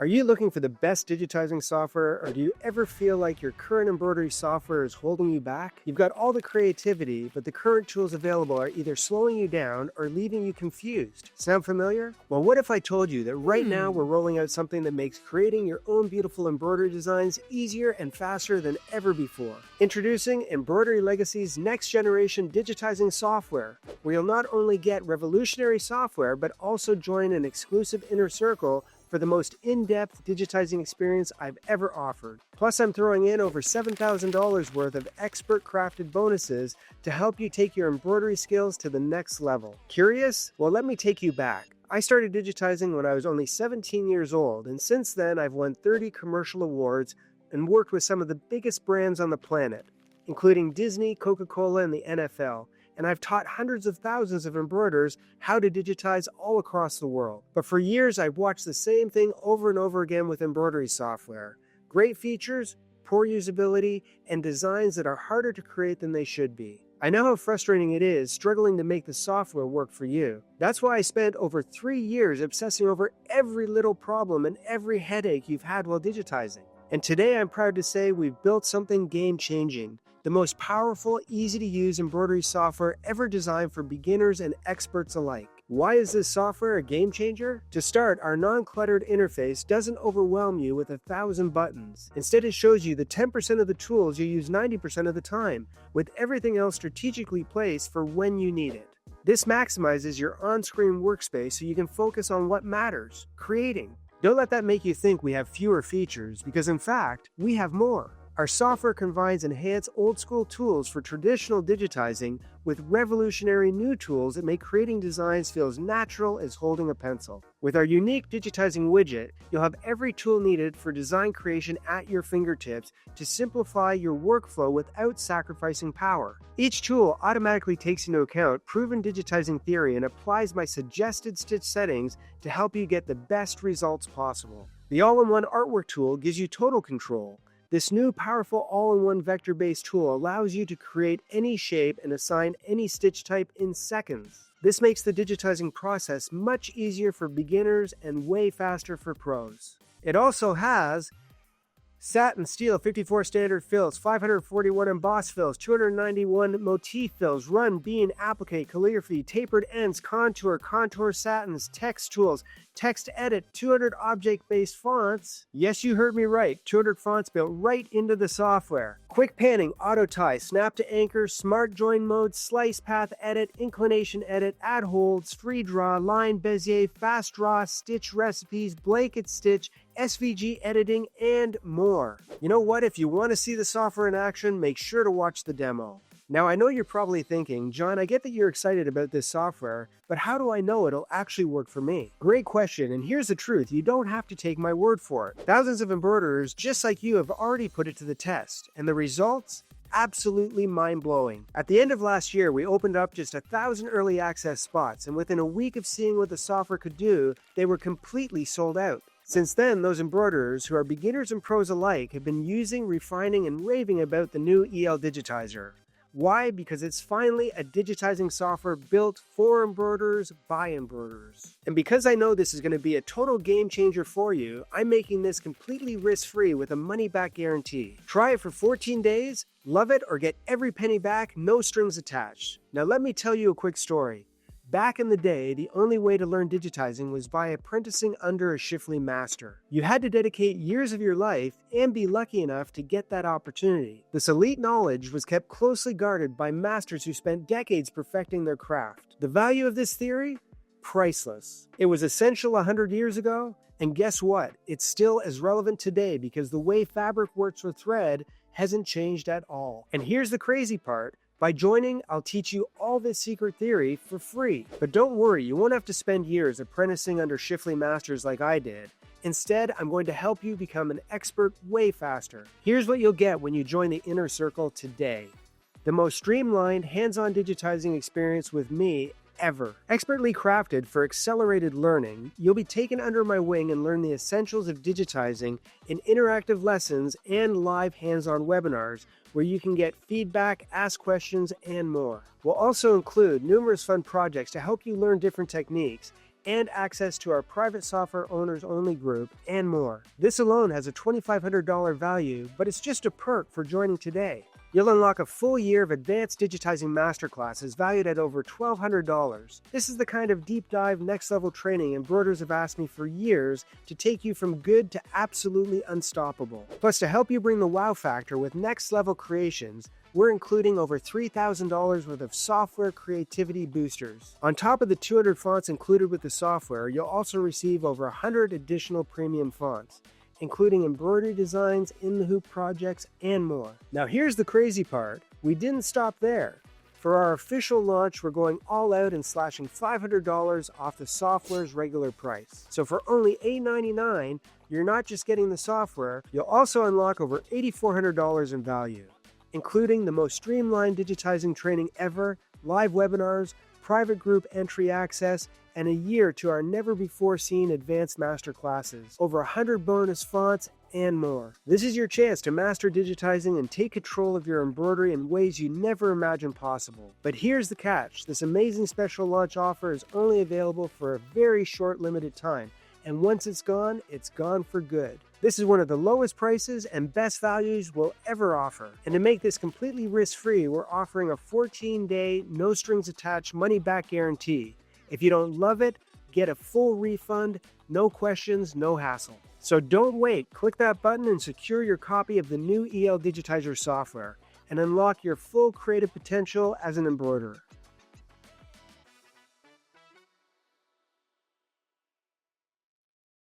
Are you looking for the best digitizing software, or do you ever feel like your current embroidery software is holding you back? You've got all the creativity, but the current tools available are either slowing you down or leaving you confused. Sound familiar? Well, what if I told you that right now we're rolling out something that makes creating your own beautiful embroidery designs easier and faster than ever before? Introducing Embroidery Legacy's next generation digitizing software, where you'll not only get revolutionary software, but also join an exclusive inner circle for the most in-depth digitizing experience I've ever offered. Plus, I'm throwing in over $7,000 worth of expert-crafted bonuses to help you take your embroidery skills to the next level. Curious? Well, let me take you back. I started digitizing when I was only 17 years old, and since then I've won 30 commercial awards and worked with some of the biggest brands on the planet, including Disney, Coca-Cola, and the NFL. And I've taught hundreds of thousands of embroiderers how to digitize all across the world. But for years, I've watched the same thing over and over again with embroidery software. Great features, poor usability, and designs that are harder to create than they should be. I know how frustrating it is struggling to make the software work for you. That's why I spent over 3 years obsessing over every little problem and every headache you've had while digitizing. And today I'm proud to say we've built something game-changing. The most powerful, easy-to-use embroidery software ever designed for beginners and experts alike. Why is this software a game changer? To start, our non-cluttered interface doesn't overwhelm you with 1,000 buttons. Instead, it shows you the 10% of the tools you use 90% of the time, with everything else strategically placed for when you need it. This maximizes your on-screen workspace so you can focus on what matters, creating. Don't let that make you think we have fewer features, because in fact, we have more. Our software combines enhanced old-school tools for traditional digitizing with revolutionary new tools that make creating designs feel as natural as holding a pencil. With our unique digitizing widget, you'll have every tool needed for design creation at your fingertips to simplify your workflow without sacrificing power. Each tool automatically takes into account proven digitizing theory and applies my suggested stitch settings to help you get the best results possible. The all-in-one artwork tool gives you total control. This new powerful all-in-one vector-based tool allows you to create any shape and assign any stitch type in seconds. This makes the digitizing process much easier for beginners and way faster for pros. It also has satin, steel, 54 standard fills, 541 emboss fills, 291 motif fills, run, bean, applique, calligraphy, tapered ends, contour satins, text tools, text edit, 200 object-based fonts. Yes, you heard me right, 200 fonts built right into the software. Quick panning, auto tie, snap to anchor, smart join mode, slice path edit, inclination edit, add holds, free draw, line bezier, fast draw, stitch recipes, blanket stitch, SVG editing, and more. You know what? If you want to see the software in action, make sure to watch the demo. Now, I know you're probably thinking, John, I get that you're excited about this software, but how do I know it'll actually work for me? Great question, and here's the truth. You don't have to take my word for it. Thousands of embroiderers just like you have already put it to the test, and the results? Absolutely mind-blowing. At the end of last year, we opened up just 1,000 early access spots, and within a week of seeing what the software could do, they were completely sold out. Since then, those embroiderers, who are beginners and pros alike, have been using, refining, and raving about the new EL Digitizer. Why? Because it's finally a digitizing software built for embroiderers by embroiderers. And because I know this is going to be a total game changer for you, I'm making this completely risk-free with a money-back guarantee. Try it for 14 days, love it, or get every penny back, no strings attached. Now let me tell you a quick story. Back in the day, the only way to learn digitizing was by apprenticing under a Shifley master. You had to dedicate years of your life and be lucky enough to get that opportunity. This elite knowledge was kept closely guarded by masters who spent decades perfecting their craft. The value of this theory? Priceless. It was essential 100 years ago, and guess what? It's still as relevant today because the way fabric works with thread hasn't changed at all. And here's the crazy part. By joining, I'll teach you all this secret theory for free. But don't worry, you won't have to spend years apprenticing under Shifley masters like I did. Instead, I'm going to help you become an expert way faster. Here's what you'll get when you join the Inner Circle today. The most streamlined, hands-on digitizing experience with me ever. Expertly crafted for accelerated learning, you'll be taken under my wing and learn the essentials of digitizing in interactive lessons and live hands-on webinars where you can get feedback, ask questions, and more. We'll also include numerous fun projects to help you learn different techniques and access to our private software owners only group, and more. This alone has a $2,500 value, but it's just a perk for joining today. You'll unlock a full year of advanced digitizing masterclasses valued at over $1,200. This is the kind of deep dive, next level training embroiders have asked me for years to take you from good to absolutely unstoppable. Plus, to help you bring the wow factor with next level creations, we're including over $3,000 worth of software creativity boosters. On top of the 200 fonts included with the software, you'll also receive over 100 additional premium fonts, including embroidery designs, in-the-hoop projects, and more. Now here's the crazy part. We didn't stop there. For our official launch, we're going all out and slashing $500 off the software's regular price. So for only $899, you're not just getting the software, you'll also unlock over $8,400 in value, including the most streamlined digitizing training ever, live webinars, private group entry access, and a year to our never-before-seen advanced masterclasses, over 100 bonus fonts, and more. This is your chance to master digitizing and take control of your embroidery in ways you never imagined possible. But here's the catch. This amazing special launch offer is only available for a very short limited time, and once it's gone for good. This is one of the lowest prices and best values we'll ever offer. And to make this completely risk-free, we're offering a 14-day, no-strings-attached money-back guarantee. If you don't love it, get a full refund, no questions, no hassle. So don't wait, click that button and secure your copy of the new EL Digitizer software and unlock your full creative potential as an embroiderer.